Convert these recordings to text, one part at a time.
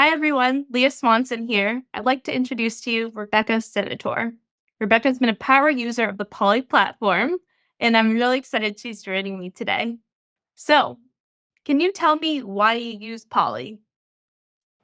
Hi, everyone. Leah Swanson here. I'd like to introduce to you Rebecca Senator. Rebecca's been a power user of the Poly platform, and I'm really excited she's joining me today. So, can you tell me why you use Poly?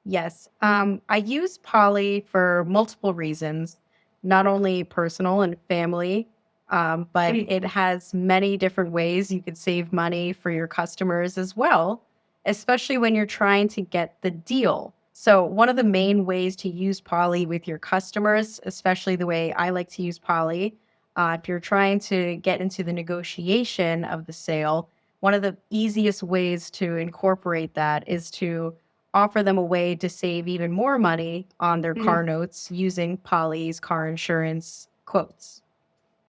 Yes, I use Poly for multiple reasons, not only personal and family, but Mm. it has many different ways you could save money for your customers as well, especially when you're trying to get the deal. So, one of the main ways to use Poly with your customers, especially the way I like to use Poly, if you're trying to get into the negotiation of the sale, one of the easiest ways to incorporate that is to offer them a way to save even more money on their Mm. car notes using Polly's car insurance quotes.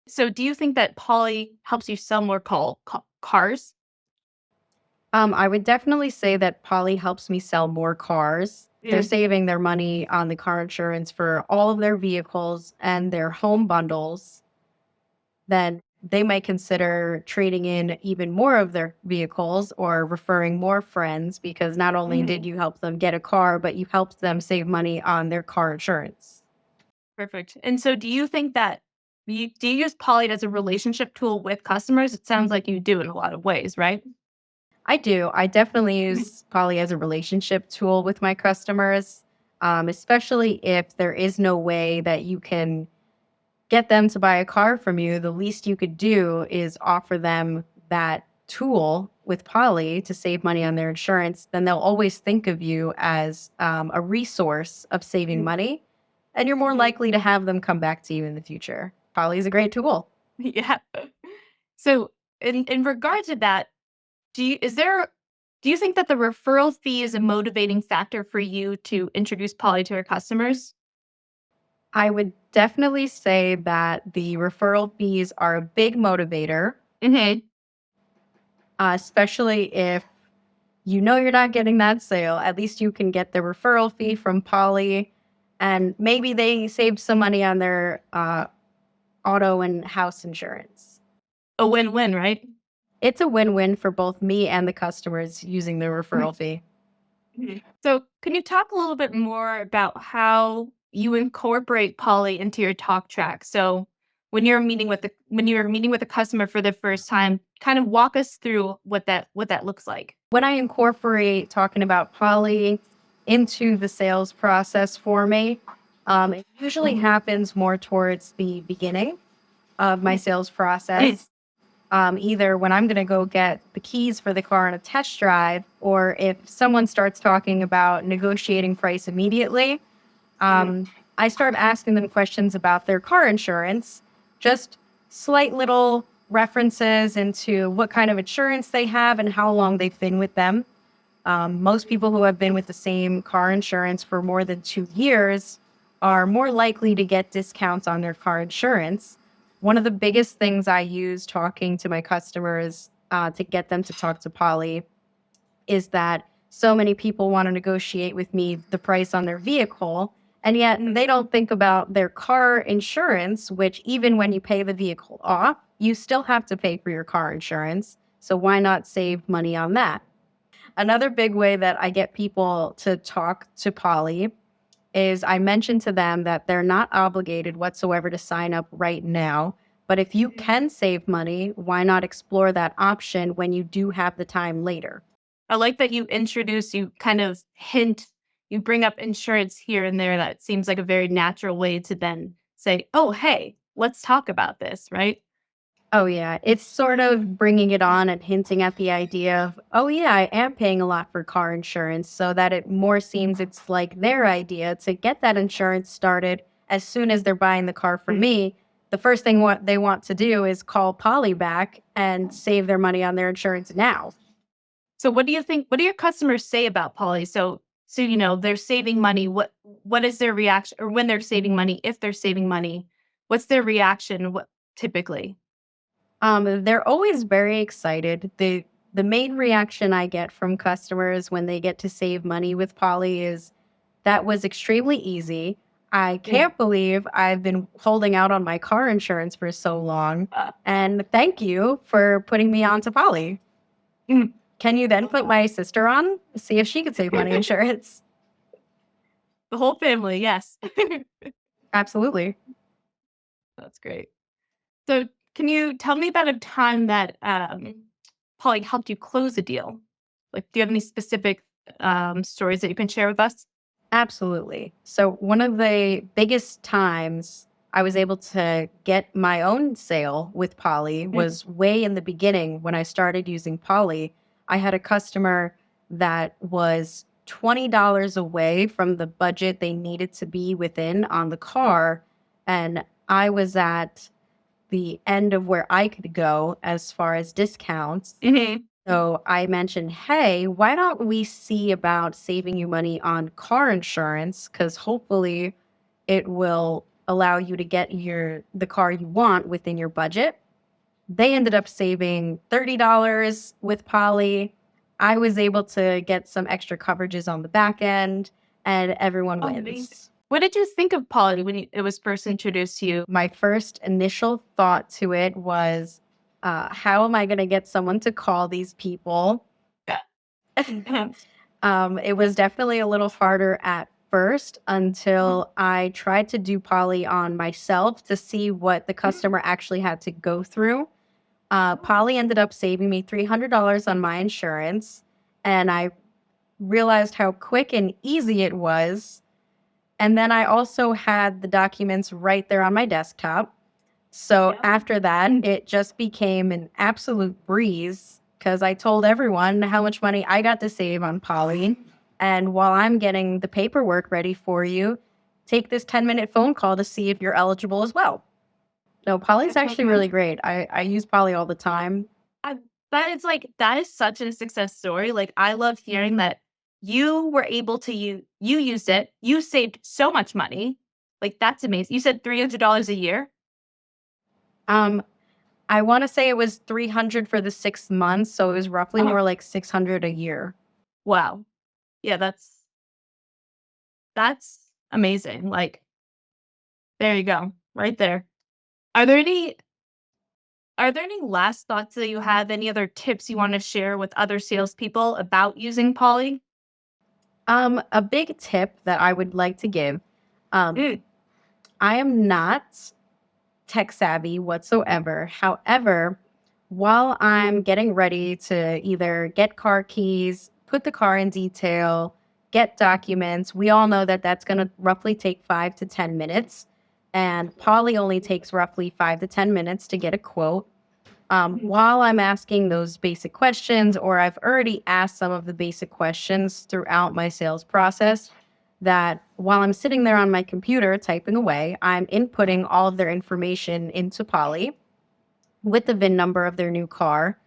So, do you think that Poly helps you sell more cars? I would definitely say that Polly helps me sell more cars. They're Mm. saving their money on the car insurance for all of their vehicles and their home bundles. Then they might consider trading in even more of their vehicles or referring more friends because not only did Mm. you help them get a car, but you helped them save money on their car insurance. Perfect. And so, do you think that do you use Poly as a relationship tool with customers? It sounds like you do in a lot of ways, right? I do. I definitely use Poly as a relationship tool with my customers, especially if there is no way that you can get them to buy a car from you. The least you could do is offer them that tool with Poly to save money on their insurance. Then they'll always think of you as a resource of saving money, and you're more Mhm. likely to have them come back to you in the future. Poly is a great tool. Yeah. So in regard to that, do you is there do you think that the referral fee is a motivating factor for you to introduce Poly to your customers? I would definitely say that the referral fees are a big motivator, Mhm. especially if you know you're not getting that sale. At least you can get the referral fee from Polly, and maybe they saved some money on their auto and house insurance. A win-win, right? It's a win win for both me and the customers using the referral fee. Mhm. So, can you talk a little bit more about how you incorporate Poly into your talk track? So, when you're meeting with a customer for the first time, kind of walk us through what that looks like. When I incorporate talking about Polly into the sales process for me, it usually happens more towards the beginning of my sales process. Either when I'm going to go get the keys for the car on a test drive, or if someone starts talking about negotiating price immediately, I start asking them questions about their car insurance, just slight little references into what kind of insurance they have and how long they've been with them. Most people who have been with the same car insurance for more than 2 years are more likely to get discounts on their car insurance. One of the biggest things I use talking to my customers to get them to talk to Polly is that so many people want to negotiate with me the price on their vehicle, and yet they don't think about their car insurance, which even when you pay the vehicle off, you still have to pay for your car insurance. So why not save money on that? Another big way that I get people to talk to Polly is I mention to them that they're not obligated whatsoever to sign up right now. But if you can save money, why not explore that option when you do have the time later? I like that you kind of hint, you bring up insurance here and there. That seems like a very natural way to then say, "Oh, hey, let's talk about this," right? Oh, yeah. It's sort of bringing it on and hinting at the idea of, oh, yeah, I am paying a lot for car insurance, so that it more seems it's like their idea to get that insurance started as soon as they're buying the car from me. The first thing what they want to do is call Polly back and save their money on their insurance now. So what do your customers say about Poly? They're saving money. What is their reaction, or when they're saving money, if they're saving money, what's their reaction what typically? They're always very excited. The main reaction I get from customers when they get to save money with Polly is that was extremely easy. I Mm. can't believe I've been holding out on my car insurance for so long. Uh, And thank you for putting me on to Polly. mm. Can you then put my sister on? See if she could save money insurance. The whole family, yes. Absolutely. That's great. So, can you tell me about a time that Polly helped you close a deal? Like, do you have any specific stories that you can share with us? Absolutely. So, one of the biggest times I was able to get my own sale with Polly Mm. was way in the beginning when I started using Polly. I had a customer that was $20 away from the budget they needed to be within on the car. And I was at the end of where I could go as far as discounts. Mhm. So I mentioned, hey, why don't we see about saving you money on car insurance? Because hopefully it will allow you to get the car you want within your budget. They ended up saving $30 with Polly. I was able to get some extra coverages on the back end, and everyone Oh, amazing. wins. What did you think of Polly when it was first introduced to you? My first initial thought to it was, how am I going to get someone to call these people? It was definitely a little harder at first until I tried to do Polly on myself to see what the customer actually had to go through. Polly ended up saving me $300 on my insurance, and I realized how quick and easy it was. And then I also had the documents right there on my desktop. So Yeah. after that, it just became an absolute breeze because I told everyone how much money I got to save on Polly. And while I'm getting the paperwork ready for you, take this 10-minute phone call to see if you're eligible as well. No, Polly's actually really great. I use Polly all the time. I that is such a success story. Like, I love hearing that you were able to you used it, you saved so much money. Like, that's amazing. You said $300 a year? Um, I want to say it was 300 for the 6 months, so it was roughly Oh, more like 600 a year. wow. Yeah, that's amazing. Like, there you go, right there. Are there any are there any last thoughts that you have? Any other tips you wanna share with other salespeople about using Poly? A big tip that I would like to give. Um, Mm, I am not tech savvy whatsoever. However, while I'm getting ready to either get car keys, put the car in detail, get documents, we all know that that's going to roughly take 5 to 10 minutes. And Polly only takes roughly 5 to 10 minutes to get a quote. While I'm asking those basic questions, or I've already asked some of the basic questions throughout my sales process, that while I'm sitting there on my computer typing away, I'm inputting all of their information into Polly with the VIN number of their new car.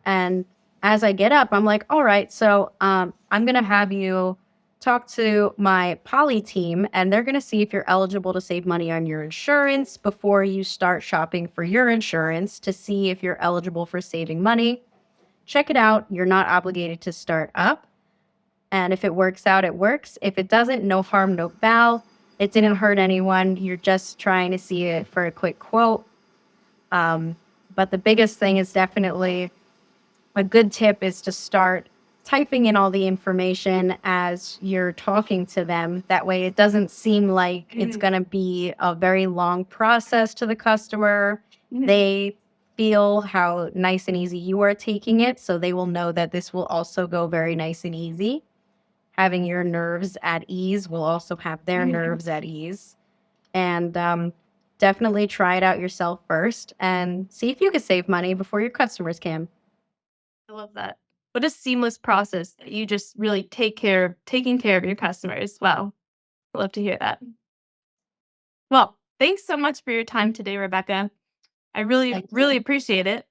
And as I get up, I'm like, all right, so I'm going to have you talk to my Poly team, and they're going to see if you're eligible to save money on your insurance before you start shopping for your insurance to see if you're eligible for saving money. Check it out. You're not obligated to start up. And if it works out, it works. If it doesn't, no harm, no foul. It didn't hurt anyone. You're just trying to see it for a quick quote. Um, but the biggest thing is definitely a good tip is to start typing in all the information as you're talking to them. That way, it doesn't seem like it's going to be a very long process to the customer. They feel how nice and easy you are taking it, so they will know that this will also go very nice and easy. Having your nerves at ease will also have their nerves at ease. And definitely try it out yourself first and see if you can save money before your customers can. I love that. What a seamless process that you just really taking care of your customers. Wow. I love to hear that. Well, thanks so much for your time today, Rebecca. I really, Thank you. really appreciate it.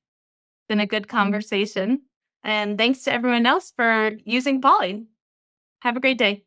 Been a good conversation. And thanks to everyone else for using Polly. Have a great day.